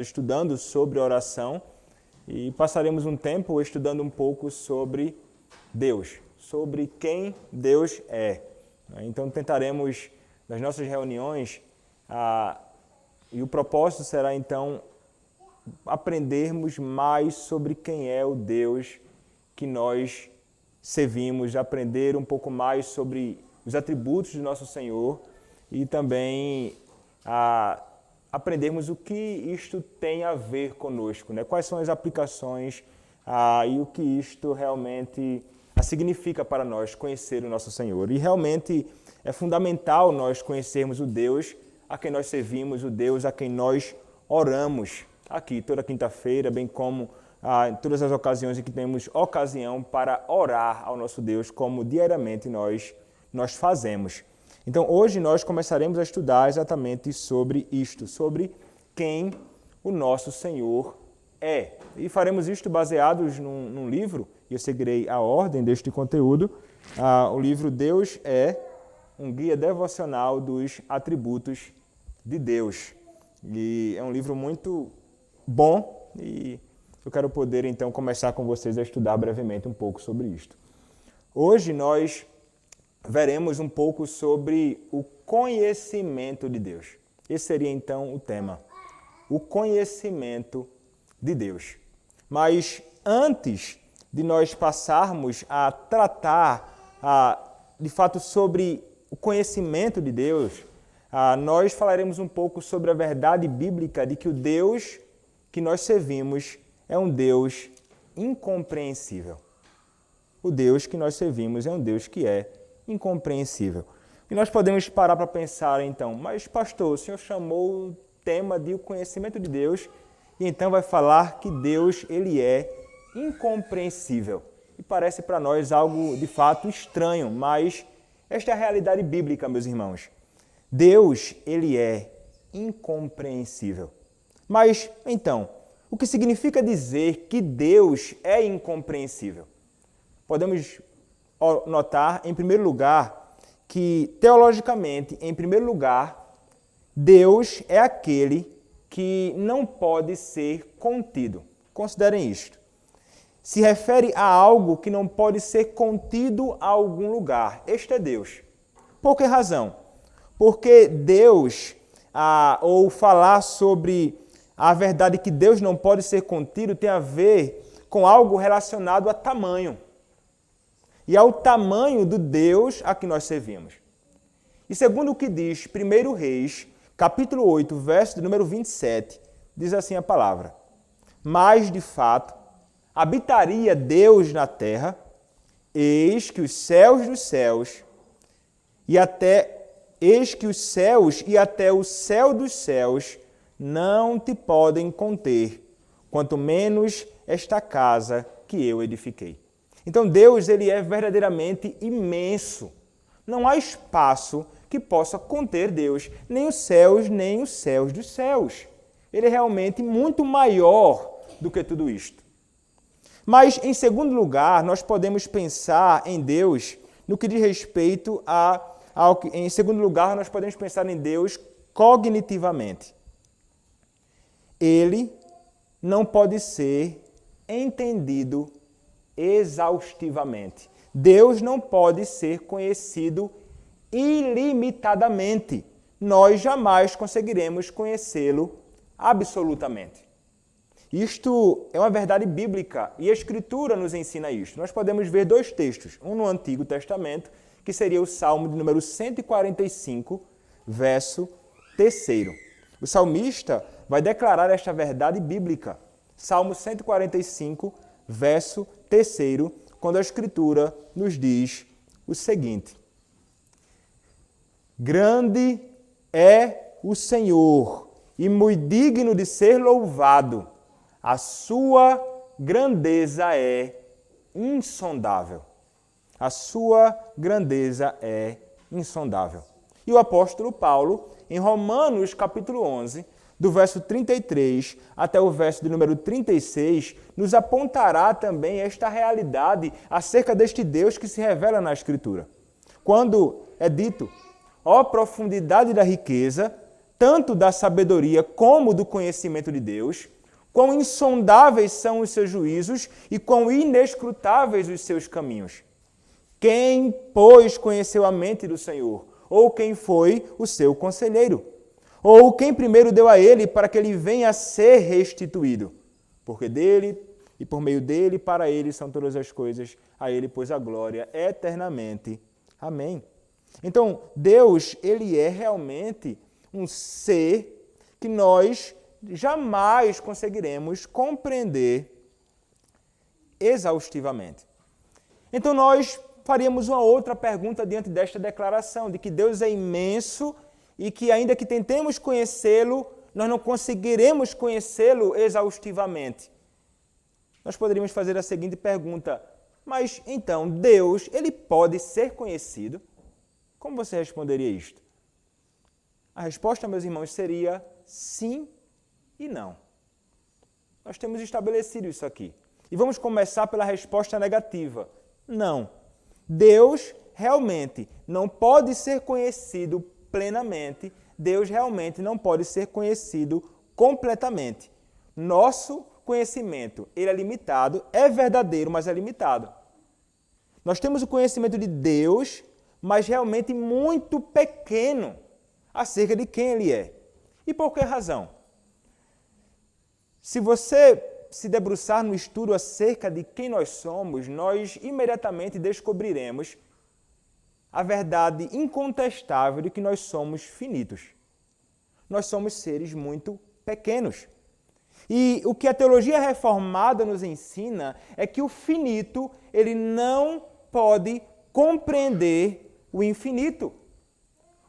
estudando sobre oração e passaremos um tempo estudando um pouco sobre Deus, sobre quem Deus é. Então tentaremos, nas nossas reuniões, e o propósito será então aprendermos mais sobre quem é o Deus que nós servimos, aprender um pouco mais sobre os atributos do nosso Senhor e também aprendermos o que isto tem a ver conosco, né? Quais são as aplicações e o que isto realmente significa para nós conhecer o nosso Senhor. E realmente é fundamental nós conhecermos o Deus a quem nós servimos, o Deus a quem nós oramos aqui toda quinta-feira, bem como em todas as ocasiões em que temos ocasião para orar ao nosso Deus, como diariamente nós fazemos. Então, hoje nós começaremos a estudar exatamente sobre isto, sobre quem o nosso Senhor é. E faremos isto baseados num livro, e eu seguirei a ordem deste conteúdo. O livro Deus é um guia devocional dos atributos de Deus. E é um livro muito bom e eu quero poder então começar com vocês a estudar brevemente um pouco sobre isto. Hoje nós veremos um pouco sobre o conhecimento de Deus. Esse seria então o tema, o conhecimento de Deus. Mas antes de nós passarmos a tratar de fato sobre o conhecimento de Deus, nós falaremos um pouco sobre a verdade bíblica de que o Deus que nós servimos é um Deus incompreensível. O Deus que nós servimos é um Deus que é incompreensível. E nós podemos parar para pensar então, mas pastor, o senhor chamou o tema de o conhecimento de Deus e então vai falar que Deus ele é incompreensível. E parece para nós algo de fato estranho, mas esta é a realidade bíblica, meus irmãos. Deus ele é incompreensível. Mas então, o que significa dizer que Deus é incompreensível? Podemos notar, em primeiro lugar, que, teologicamente, em primeiro lugar, Deus é aquele que não pode ser contido. Considerem isto. Se refere a algo que não pode ser contido a algum lugar. Este é Deus. Por que razão? Porque Deus, ou falar sobre a verdade que Deus não pode ser contido, tem a ver com algo relacionado a tamanho. E ao tamanho do Deus a que nós servimos. E segundo o que diz 1 Reis, capítulo 8, verso de número 27, diz assim a palavra: Mas, de fato, habitaria Deus na terra, eis que os céus dos céus, eis que os céus e até o céu dos céus não te podem conter, quanto menos esta casa que eu edifiquei. Então Deus ele é verdadeiramente imenso. Não há espaço que possa conter Deus, nem os céus dos céus. Ele é realmente muito maior do que tudo isto. Mas, em segundo lugar, nós podemos pensar em Deus no que diz respeito em segundo lugar, nós podemos pensar em Deus cognitivamente. Ele não pode ser entendido exaustivamente. Deus não pode ser conhecido ilimitadamente. Nós jamais conseguiremos conhecê-lo absolutamente. Isto é uma verdade bíblica e a Escritura nos ensina isto. Nós podemos ver dois textos, um no Antigo Testamento, que seria o Salmo de número 145, verso 3. O salmista vai declarar esta verdade bíblica. Salmo 145, verso 3, quando a Escritura nos diz o seguinte: Grande é o Senhor e muito digno de ser louvado. A sua grandeza é insondável. A sua grandeza é insondável. E o apóstolo Paulo, em Romanos capítulo 11, do verso 33 até o verso de número 36, nos apontará também esta realidade acerca deste Deus que se revela na Escritura. Quando é dito, ó profundidade da riqueza, tanto da sabedoria como do conhecimento de Deus, quão insondáveis são os seus juízos e quão inescrutáveis os seus caminhos. Quem, pois, conheceu a mente do Senhor? Ou quem foi o seu conselheiro? Ou quem primeiro deu a ele para que ele venha a ser restituído? Porque dele e por meio dele, para ele são todas as coisas, a ele, pois, a glória eternamente. Amém. Então, Deus, ele é realmente um ser que nós jamais conseguiremos compreender exaustivamente. Então, nós faríamos uma outra pergunta diante desta declaração, de que Deus é imenso e que, ainda que tentemos conhecê-lo, nós não conseguiremos conhecê-lo exaustivamente. Nós poderíamos fazer a seguinte pergunta: mas então Deus, ele pode ser conhecido? Como você responderia isto? A resposta, meus irmãos, seria sim e não. Nós temos estabelecido isso aqui. E vamos começar pela resposta negativa. Não. Deus realmente não pode ser conhecido plenamente. Deus realmente não pode ser conhecido completamente. Nosso conhecimento, ele é limitado, é verdadeiro, mas é limitado. Nós temos o conhecimento de Deus, mas realmente muito pequeno acerca de quem ele é. E por que razão? Se você se debruçar no estudo acerca de quem nós somos, nós imediatamente descobriremos a verdade incontestável de que nós somos finitos. Nós somos seres muito pequenos. E o que a teologia reformada nos ensina é que o finito, ele não pode compreender o infinito.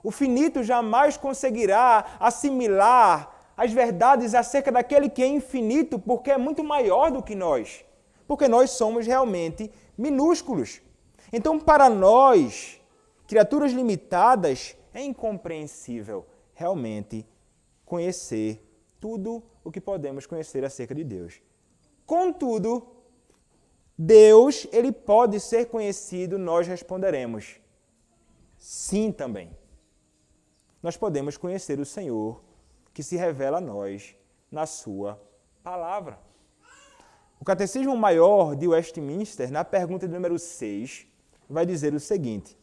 O finito jamais conseguirá assimilar as verdades acerca daquele que é infinito, porque é muito maior do que nós. Porque nós somos realmente minúsculos. Então, para nós, criaturas limitadas, é incompreensível realmente conhecer tudo o que podemos conhecer acerca de Deus. Contudo, Deus, ele pode ser conhecido, nós responderemos sim também. Nós podemos conhecer o Senhor que se revela a nós na sua palavra. O Catecismo Maior de Westminster, na pergunta de número 6, vai dizer o seguinte: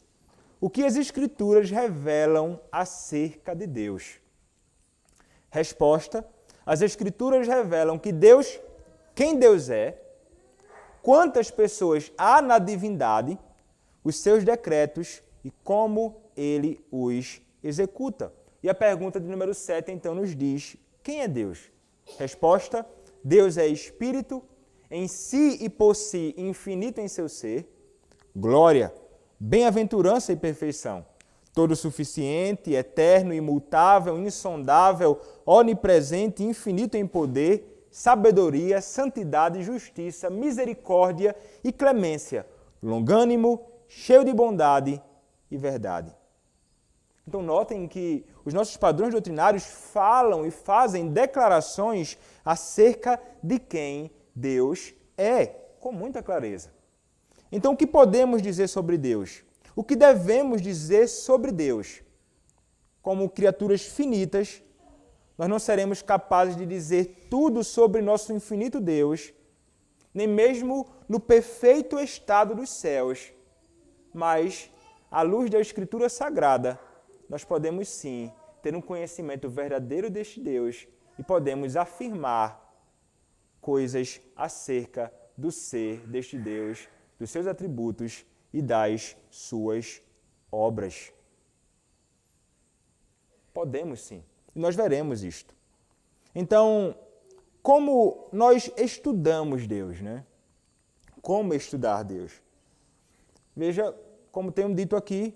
o que as Escrituras revelam acerca de Deus? Resposta: as Escrituras revelam que Deus, quem Deus é, quantas pessoas há na divindade, os seus decretos e como ele os executa. E a pergunta de número 7, então, nos diz: quem é Deus? Resposta: Deus é Espírito, em si e por si infinito em seu ser, glória, bem-aventurança e perfeição, todo suficiente, eterno, imutável, insondável, onipresente, infinito em poder, sabedoria, santidade, justiça, misericórdia e clemência, longânimo, cheio de bondade e verdade. Então notem que os nossos padrões doutrinários falam e fazem declarações acerca de quem Deus é, com muita clareza. Então o que podemos dizer sobre Deus? O que devemos dizer sobre Deus? Como criaturas finitas, nós não seremos capazes de dizer tudo sobre nosso infinito Deus, nem mesmo no perfeito estado dos céus, mas, à luz da Escritura Sagrada, nós podemos sim ter um conhecimento verdadeiro deste Deus e podemos afirmar coisas acerca do ser deste Deus, dos seus atributos e das suas obras. Podemos sim. E nós veremos isto. Então, como nós estudamos Deus, né? Como estudar Deus? Veja, como tenho dito aqui,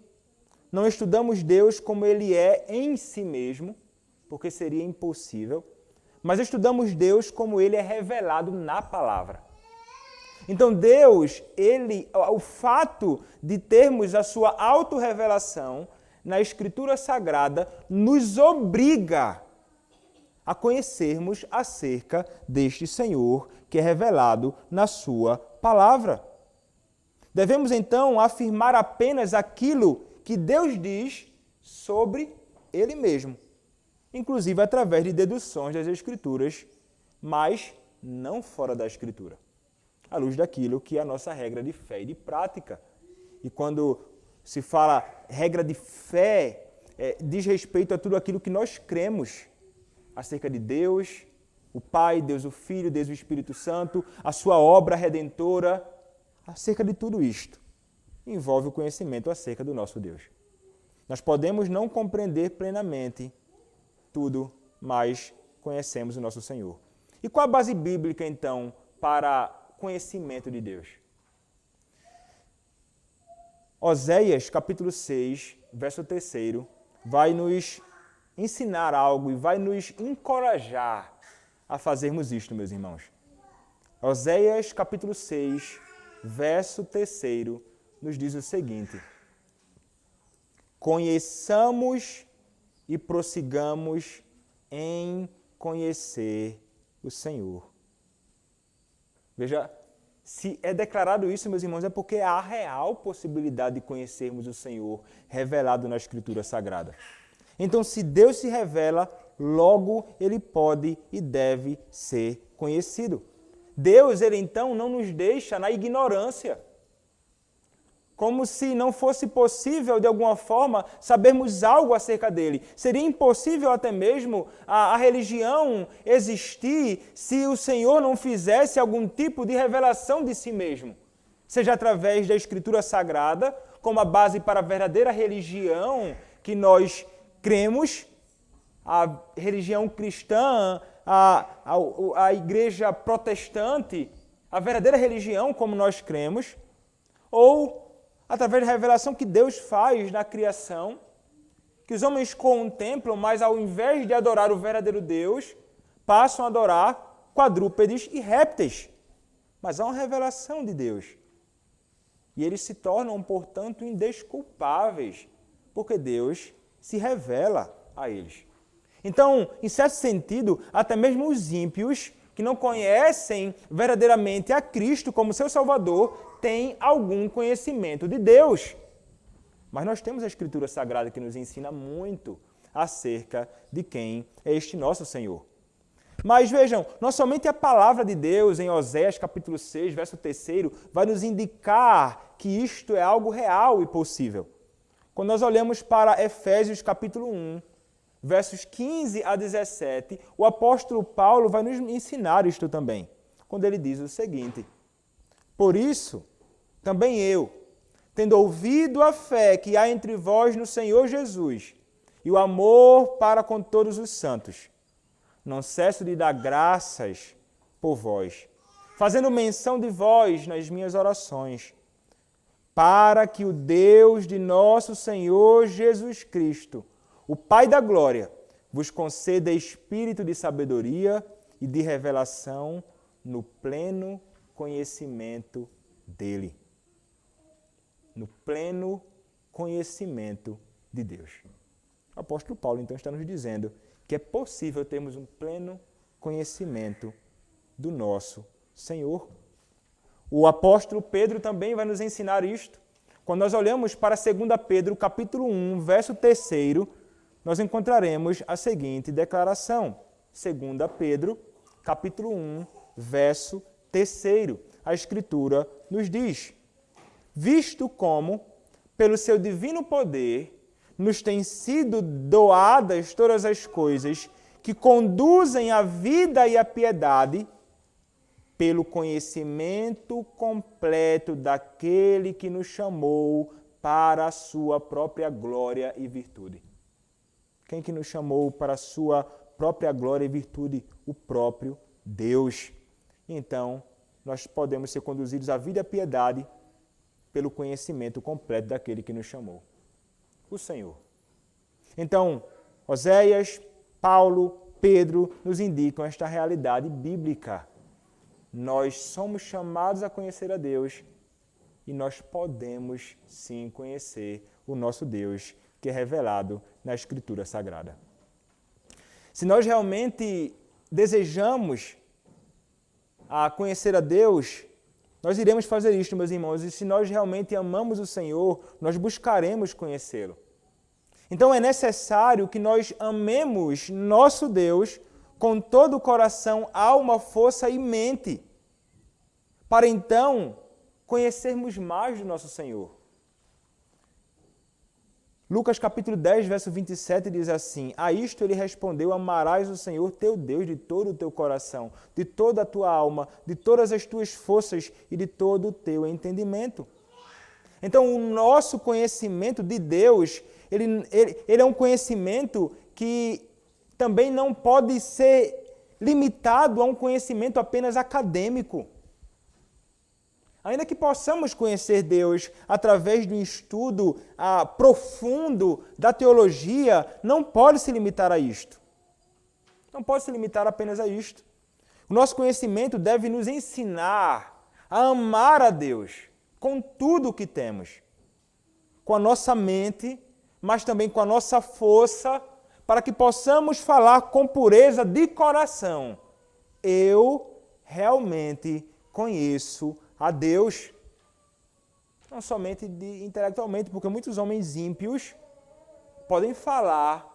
não estudamos Deus como Ele é em si mesmo, porque seria impossível, mas estudamos Deus como Ele é revelado na palavra. Então Deus, o fato de termos a sua autorrevelação na Escritura Sagrada, nos obriga a conhecermos acerca deste Senhor que é revelado na sua palavra. Devemos então afirmar apenas aquilo que Deus diz sobre Ele mesmo. inclusive através de deduções das Escrituras, mas não fora da Escritura, à luz daquilo que é a nossa regra de fé e de prática. E quando se fala regra de fé, diz respeito a tudo aquilo que nós cremos acerca de Deus, o Pai, Deus o Filho, Deus o Espírito Santo, a sua obra redentora, acerca de tudo isto. Envolve o conhecimento acerca do nosso Deus. Nós podemos não compreender plenamente tudo, mas conhecemos o nosso Senhor. E qual a base bíblica, então, para conhecimento de Deus? Oséias, capítulo 6, verso 3, vai nos ensinar algo e vai nos encorajar a fazermos isto, meus irmãos. Oséias, capítulo 6, verso 3, nos diz o seguinte: conheçamos e prossigamos em conhecer o Senhor. Veja, se é declarado isso, meus irmãos, é porque há real possibilidade de conhecermos o Senhor revelado na Escritura Sagrada. Então, se Deus se revela, logo Ele pode e deve ser conhecido. Deus, Ele então não nos deixa na ignorância, como se não fosse possível, de alguma forma, sabermos algo acerca dele. Seria impossível até mesmo a religião existir se o Senhor não fizesse algum tipo de revelação de si mesmo. Seja através da Escritura Sagrada, como a base para a verdadeira religião que nós cremos, a religião cristã, a igreja protestante, a verdadeira religião como nós cremos, ou através da revelação que Deus faz na criação, que os homens contemplam, mas ao invés de adorar o verdadeiro Deus, passam a adorar quadrúpedes e répteis. Mas há uma revelação de Deus. E eles se tornam, portanto, indesculpáveis, porque Deus se revela a eles. Então, em certo sentido, até mesmo os ímpios, que não conhecem verdadeiramente a Cristo como seu Salvador, têm algum conhecimento de Deus. Mas nós temos a Escritura Sagrada que nos ensina muito acerca de quem é este nosso Senhor. Mas vejam, não somente a palavra de Deus em Oséias capítulo 6, verso 3, vai nos indicar que isto é algo real e possível. Quando nós olhamos para Efésios capítulo 1, versos 15 a 17, o apóstolo Paulo vai nos ensinar isto também, quando ele diz o seguinte: por isso, também eu, tendo ouvido a fé que há entre vós no Senhor Jesus e o amor para com todos os santos, não cesso de dar graças por vós, fazendo menção de vós nas minhas orações, para que o Deus de nosso Senhor Jesus Cristo, o Pai da glória, vos conceda espírito de sabedoria e de revelação no pleno conhecimento dele. No pleno conhecimento de Deus. O apóstolo Paulo, então, está nos dizendo que é possível termos um pleno conhecimento do nosso Senhor. O apóstolo Pedro também vai nos ensinar isto. Quando nós olhamos para 2 Pedro, capítulo 1, verso 3, nós encontraremos a seguinte declaração. 2 Pedro, capítulo 1, verso 3. A Escritura nos diz: visto como, pelo seu divino poder, nos têm sido doadas todas as coisas que conduzem à vida e à piedade, pelo conhecimento completo daquele que nos chamou para a sua própria glória e virtude. Quem que nos chamou para a sua própria glória e virtude? O próprio Deus. Então, nós podemos ser conduzidos à vida e à piedade pelo conhecimento completo daquele que nos chamou, o Senhor. Então, Oséias, Paulo, Pedro nos indicam esta realidade bíblica. Nós somos chamados a conhecer a Deus e nós podemos sim conhecer o nosso Deus, que é revelado na Escritura Sagrada. Se nós realmente desejamos conhecer a Deus, nós iremos fazer isto, meus irmãos, e se nós realmente amamos o Senhor, nós buscaremos conhecê-lo. Então é necessário que nós amemos nosso Deus com todo o coração, alma, força e mente, para então conhecermos mais do nosso Senhor. Lucas capítulo 10, verso 27 diz assim: a isto ele respondeu: amarás o Senhor teu Deus de todo o teu coração, de toda a tua alma, de todas as tuas forças e de todo o teu entendimento. Então, o nosso conhecimento de Deus, ele é um conhecimento que também não pode ser limitado a um conhecimento apenas acadêmico. Ainda que possamos conhecer Deus através do estudo profundo da teologia, não pode se limitar a isto. Não pode se limitar apenas a isto. O nosso conhecimento deve nos ensinar a amar a Deus com tudo o que temos. Com a nossa mente, mas também com a nossa força, para que possamos falar com pureza de coração. Eu realmente conheço a Deus, não somente intelectualmente, porque muitos homens ímpios podem falar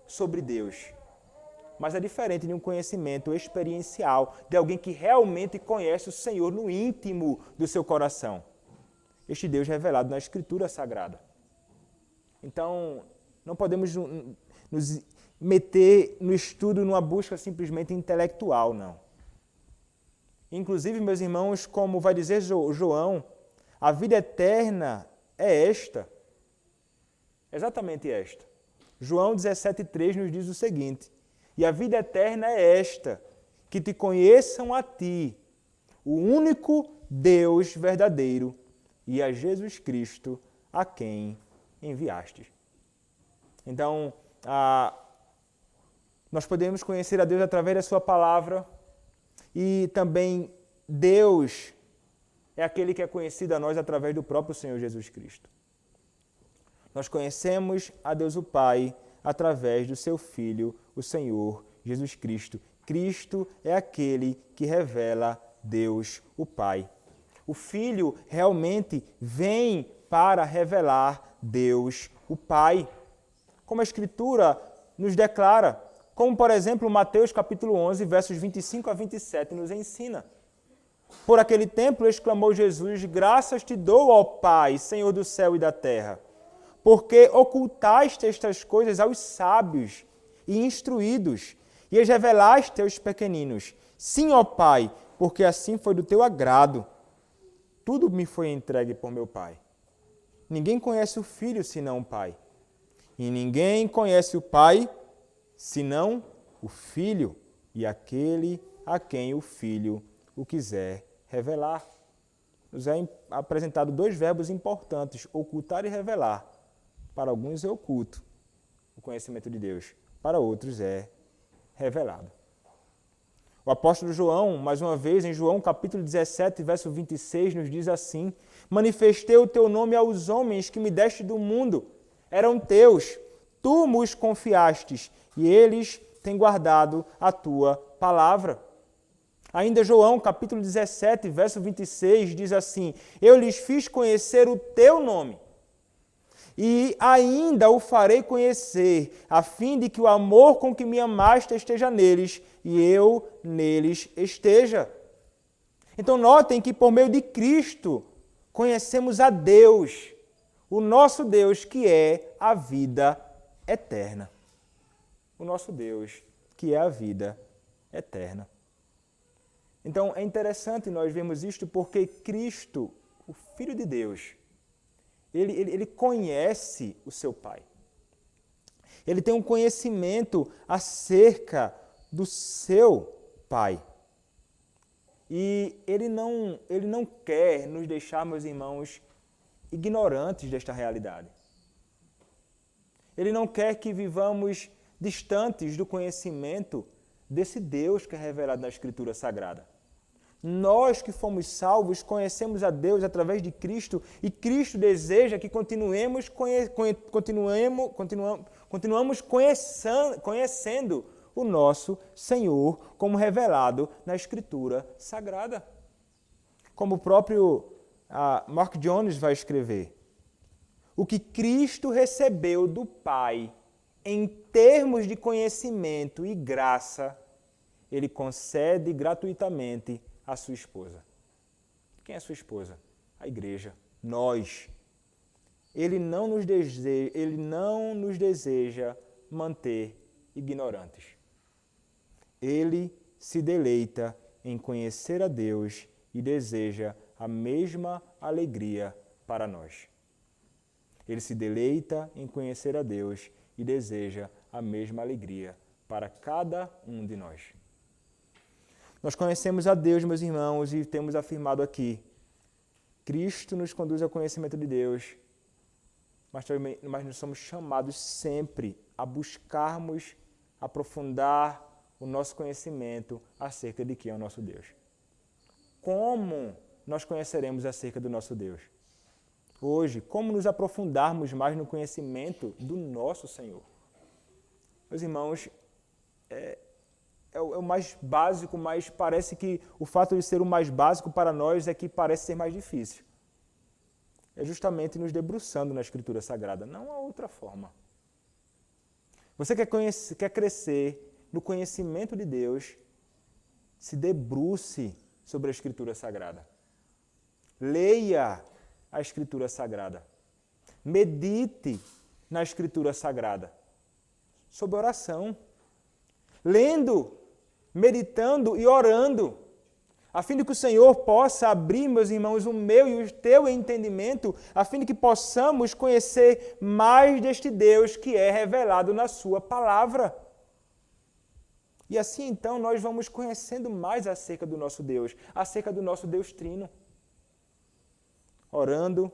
sobre Deus, mas é diferente de um conhecimento experiencial, de alguém que realmente conhece o Senhor no íntimo do seu coração. Este Deus revelado na Escritura Sagrada. Então, não podemos nos meter no estudo numa busca simplesmente intelectual, não. Inclusive, meus irmãos, como vai dizer João, a vida eterna é esta. Exatamente esta. João 17,3 nos diz o seguinte: e a vida eterna é esta, que te conheçam a ti, o único Deus verdadeiro, e a Jesus Cristo, a quem enviastes. Então, nós podemos conhecer a Deus através da sua palavra, e também Deus é aquele que é conhecido a nós através do próprio Senhor Jesus Cristo. Nós conhecemos a Deus o Pai através do seu Filho, o Senhor Jesus Cristo. Cristo é aquele que revela Deus o Pai. O Filho realmente vem para revelar Deus o Pai. Como a Escritura nos declara, como, por exemplo, Mateus capítulo 11, versos 25 a 27, nos ensina. Por aquele tempo, exclamou Jesus: graças te dou, ó Pai, Senhor do céu e da terra, porque ocultaste estas coisas aos sábios e instruídos, e as revelaste aos pequeninos. Sim, ó Pai, porque assim foi do teu agrado. Tudo me foi entregue por meu Pai. Ninguém conhece o Filho senão o Pai, e ninguém conhece o Pai senão o Filho e aquele a quem o Filho o quiser revelar. Nos é apresentado dois verbos importantes, ocultar e revelar. Para alguns é oculto o conhecimento de Deus, para outros é revelado. O apóstolo João, mais uma vez, em João capítulo 17, verso 26, nos diz assim: manifestei o teu nome aos homens que me deste do mundo, eram teus, tu nos confiastes, e eles têm guardado a tua palavra. Ainda João, capítulo 17, verso 26, diz assim: eu lhes fiz conhecer o teu nome, e ainda o farei conhecer, a fim de que o amor com que me amaste esteja neles, e eu neles esteja. Então notem que por meio de Cristo conhecemos a Deus, o nosso Deus que é a vida eterna. O nosso Deus, que é a vida eterna. Então, é interessante nós vermos isto porque Cristo, o Filho de Deus, ele conhece o seu Pai. Ele tem um conhecimento acerca do seu Pai. E ele não quer nos deixar, meus irmãos, ignorantes desta realidade. Ele não quer que vivamos distantes do conhecimento desse Deus que é revelado na Escritura Sagrada. Nós que fomos salvos conhecemos a Deus através de Cristo e Cristo deseja que continuamos conhecendo o nosso Senhor como revelado na Escritura Sagrada. Como o próprio Mark Jones vai escrever: o que Cristo recebeu do Pai em termos de conhecimento e graça, Ele concede gratuitamente à sua esposa. Quem é a sua esposa? A igreja. Nós. Ele não nos deseja manter ignorantes. Ele se deleita em conhecer a Deus e deseja a mesma alegria para nós. Ele se deleita em conhecer a Deus e deseja a mesma alegria para cada um de nós. Nós conhecemos a Deus, meus irmãos, e temos afirmado aqui, Cristo nos conduz ao conhecimento de Deus, mas nós somos chamados sempre a buscarmos aprofundar o nosso conhecimento acerca de quem é o nosso Deus. Como nós conheceremos acerca do nosso Deus? Hoje, como nos aprofundarmos mais no conhecimento do nosso Senhor? Meus irmãos, é o mais básico, mas parece que o fato de ser o mais básico para nós é que parece ser mais difícil. É justamente nos debruçando na Escritura Sagrada, não há outra forma. Você quer crescer no conhecimento de Deus, se debruce sobre a Escritura Sagrada. Leia a Escritura Sagrada. Medite na Escritura Sagrada. Sob oração. Lendo, meditando e orando, a fim de que o Senhor possa abrir, meus irmãos, o meu e o teu entendimento, a fim de que possamos conhecer mais deste Deus que é revelado na sua palavra. E assim, então, nós vamos conhecendo mais acerca do nosso Deus, acerca do nosso Deus Trino. Orando,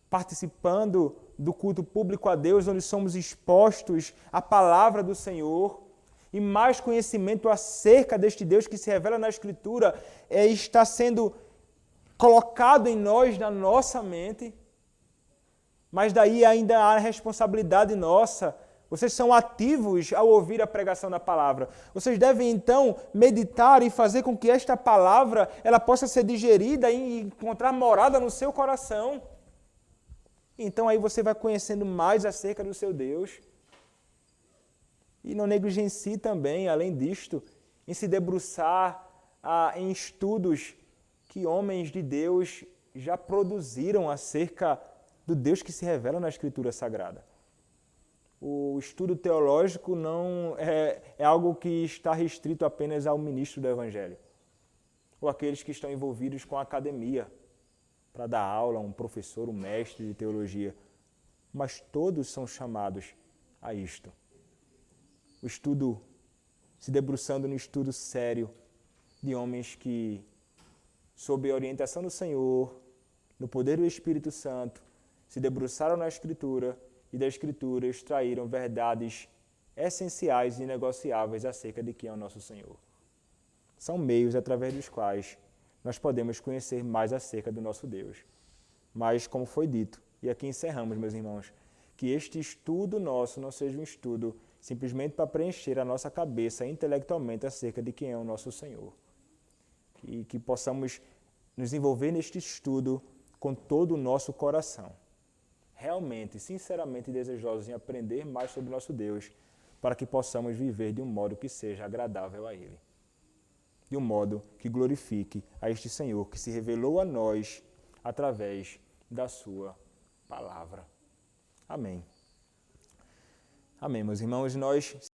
participando do culto público a Deus, onde somos expostos à palavra do Senhor, e mais conhecimento acerca deste Deus que se revela na Escritura está sendo colocado em nós, na nossa mente, mas daí ainda há responsabilidade nossa. Vocês são ativos ao ouvir a pregação da palavra. Vocês devem, então, meditar e fazer com que esta palavra ela possa ser digerida e encontrar morada no seu coração. Então, aí você vai conhecendo mais acerca do seu Deus. E não negligencie também, além disto, em se debruçar em estudos que homens de Deus já produziram acerca do Deus que se revela na Escritura Sagrada. O estudo teológico não é algo que está restrito apenas ao ministro do Evangelho, ou aqueles que estão envolvidos com a academia, para dar aula, um professor, um mestre de teologia, mas todos são chamados a isto. O estudo, se debruçando no estudo sério de homens que, sob a orientação do Senhor, no poder do Espírito Santo, se debruçaram na Escritura e da Escritura extraíram verdades essenciais e inegociáveis acerca de quem é o nosso Senhor. São meios através dos quais nós podemos conhecer mais acerca do nosso Deus. Mas, como foi dito, e aqui encerramos, meus irmãos, que este estudo nosso não seja um estudo simplesmente para preencher a nossa cabeça intelectualmente acerca de quem é o nosso Senhor. E que possamos nos envolver neste estudo com todo o nosso coração. Realmente, sinceramente desejosos em aprender mais sobre o nosso Deus, para que possamos viver de um modo que seja agradável a Ele. De um modo que glorifique a este Senhor que se revelou a nós através da sua palavra. Amém. Amém, meus irmãos. Nós